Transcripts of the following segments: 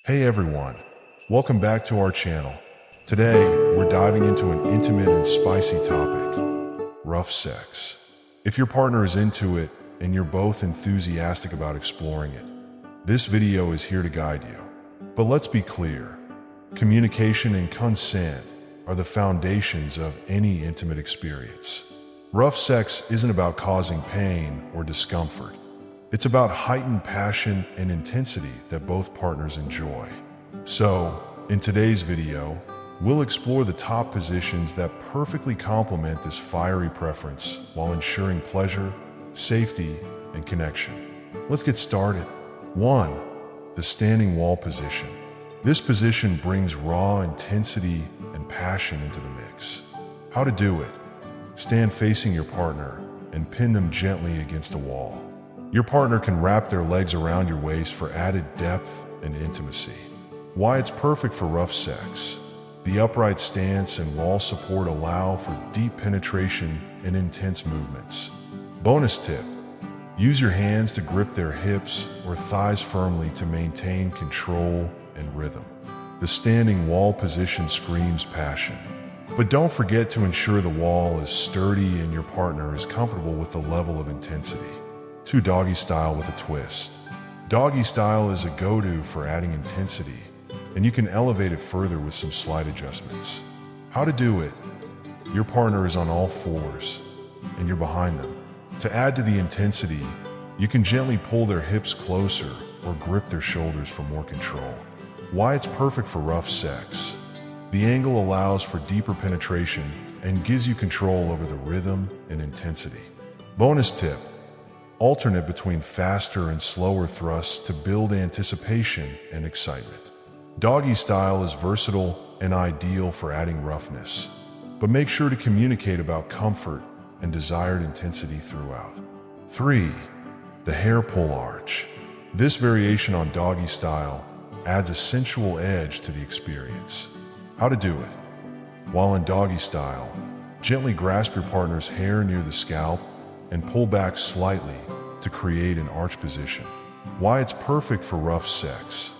Hey everyone, welcome back to our channel. Today, we're diving into an intimate and spicy topic, rough sex. If your partner is into it and you're both enthusiastic about exploring it, this video is here to guide you. But let's be clear, communication and consent are the foundations of any intimate experience. Rough sex isn't about causing pain or discomfort. It's about heightened passion and intensity that both partners enjoy. So, in today's video, we'll explore the top positions that perfectly complement this fiery preference while ensuring pleasure, safety, and connection. Let's get started. 1. The standing wall position. This position brings raw intensity and passion into the mix. How to do it? Stand facing your partner and pin them gently against a wall. Your partner can wrap their legs around your waist for added depth and intimacy. Why it's perfect for rough sex. The upright stance and wall support allow for deep penetration and intense movements. Bonus tip: use your hands to grip their hips or thighs firmly to maintain control and rhythm. The standing wall position screams passion. But don't forget to ensure the wall is sturdy and your partner is comfortable with the level of intensity. 2. Doggy style with a twist. Doggy style is a go-to for adding intensity, and you can elevate it further with some slight adjustments. How to do it? Your partner is on all fours, and you're behind them. To add to the intensity, you can gently pull their hips closer or grip their shoulders for more control. Why it's perfect for rough sex. The angle allows for deeper penetration and gives you control over the rhythm and intensity. Bonus tip: alternate between faster and slower thrusts to build anticipation and excitement. Doggy style is versatile and ideal for adding roughness, but make sure to communicate about comfort and desired intensity throughout. 3. The hair pull arch. This variation on doggy style adds a sensual edge to the experience. How to do it? While in doggy style, gently grasp your partner's hair near the scalp and pull back slightly to create an arch position. Why it's perfect for rough sex.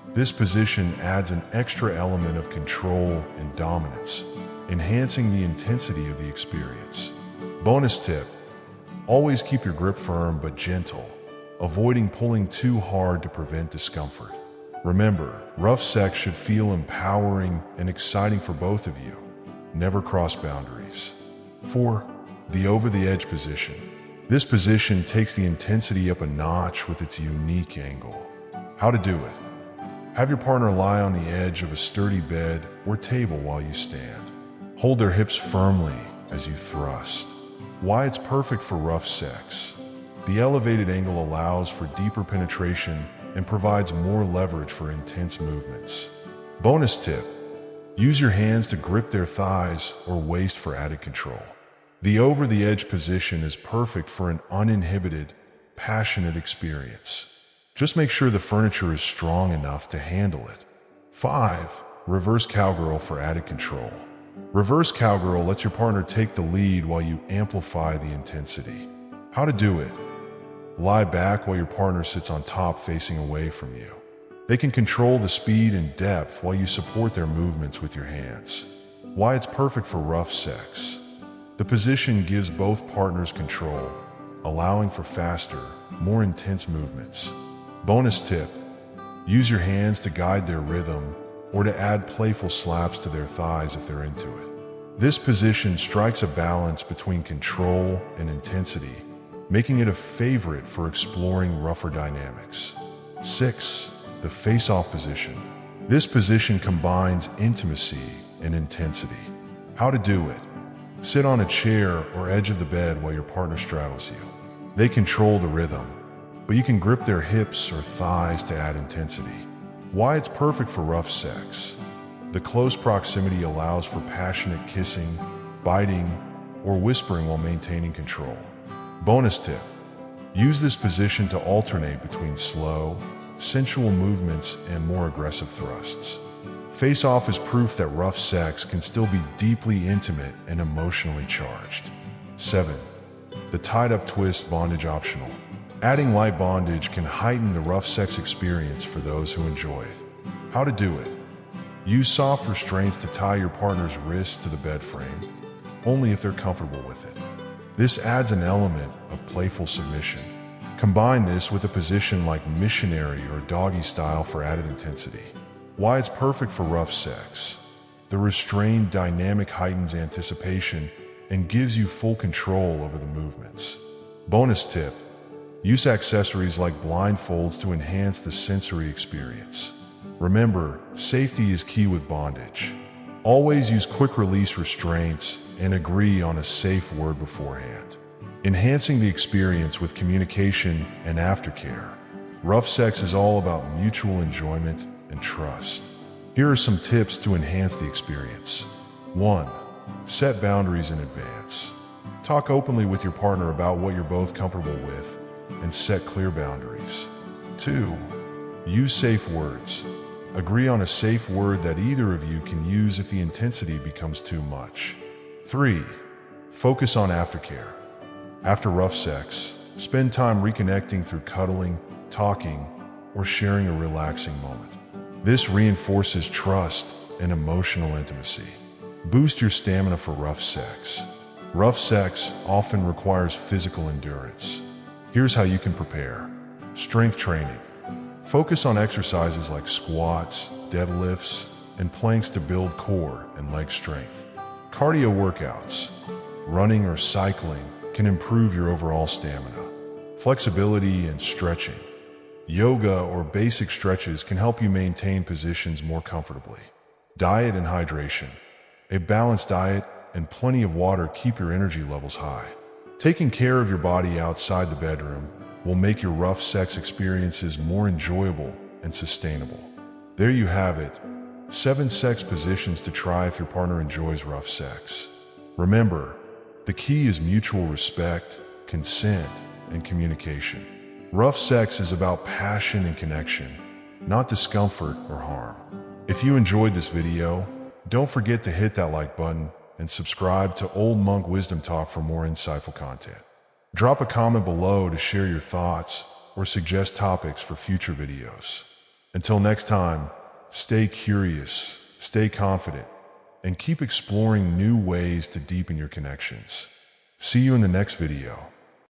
This position adds an extra element of control and dominance, enhancing the intensity of the experience. Bonus tip: always keep your grip firm but gentle, avoiding pulling too hard to prevent discomfort. Remember, rough sex should feel empowering and exciting for both of you. Never cross boundaries. 4. The over-the-edge position. This position takes the intensity up a notch with its unique angle. How to do it? Have your partner lie on the edge of a sturdy bed or table while you stand. Hold their hips firmly as you thrust. Why it's perfect for rough sex. The elevated angle allows for deeper penetration and provides more leverage for intense movements. Bonus tip: use your hands to grip their thighs or waist for added control. The over-the-edge position is perfect for an uninhibited, passionate experience. Just make sure the furniture is strong enough to handle it. 5. Reverse cowgirl for added control. Reverse cowgirl lets your partner take the lead while you amplify the intensity. How to do it? Lie back while your partner sits on top facing away from you. They can control the speed and depth while you support their movements with your hands. Why it's perfect for rough sex. The position gives both partners control, allowing for faster, more intense movements. Bonus tip: use your hands to guide their rhythm or to add playful slaps to their thighs if they're into it. This position strikes a balance between control and intensity, making it a favorite for exploring rougher dynamics. 6. The face-off position. This position combines intimacy and intensity. How to do it? Sit on a chair or edge of the bed while your partner straddles you. They control the rhythm, but you can grip their hips or thighs to add intensity. Why it's perfect for rough sex. The close proximity allows for passionate kissing, biting, or whispering while maintaining control. Bonus tip: use this position to alternate between slow, sensual movements and more aggressive thrusts. Face-off is proof that rough sex can still be deeply intimate and emotionally charged. 7. The tied-up twist bondage optional. Adding light bondage can heighten the rough sex experience for those who enjoy it. How to do it. Use soft restraints to tie your partner's wrists to the bed frame, only if they're comfortable with it. This adds an element of playful submission. Combine this with a position like missionary or doggy style for added intensity. Why it's perfect for rough sex. The restrained dynamic heightens anticipation and gives you full control over the movements. Bonus tip: use accessories like blindfolds to enhance the sensory experience. Remember, safety is key with bondage. Always use quick-release restraints and agree on a safe word beforehand. Enhancing the experience with communication and aftercare. Rough sex is all about mutual enjoyment and trust. Here are some tips to enhance the experience. 1. Set boundaries in advance. Talk openly with your partner about what you're both comfortable with and set clear boundaries. 2. Use safe words. Agree on a safe word that either of you can use if the intensity becomes too much. 3. Focus on aftercare. After rough sex, spend time reconnecting through cuddling, talking, or sharing a relaxing moment. This reinforces trust and emotional intimacy. Boost your stamina for rough sex. Rough sex often requires physical endurance. Here's how you can prepare. Strength training. Focus on exercises like squats, deadlifts, and planks to build core and leg strength. Cardio workouts. Running or cycling can improve your overall stamina. Flexibility and stretching. Yoga or basic stretches can help you maintain positions more comfortably. Diet and hydration. A balanced diet and plenty of water keep your energy levels high. Taking care of your body outside the bedroom will make your rough sex experiences more enjoyable and sustainable. There you have it, 7 sex positions to try if your partner enjoys rough sex. Remember, the key is mutual respect, consent, and communication. Rough sex is about passion and connection, not discomfort or harm. If you enjoyed this video, don't forget to hit that like button and subscribe to Old Monk Wisdom Talk for more insightful content. Drop a comment below to share your thoughts or suggest topics for future videos. Until next time, stay curious, stay confident, and keep exploring new ways to deepen your connections. See you in the next video.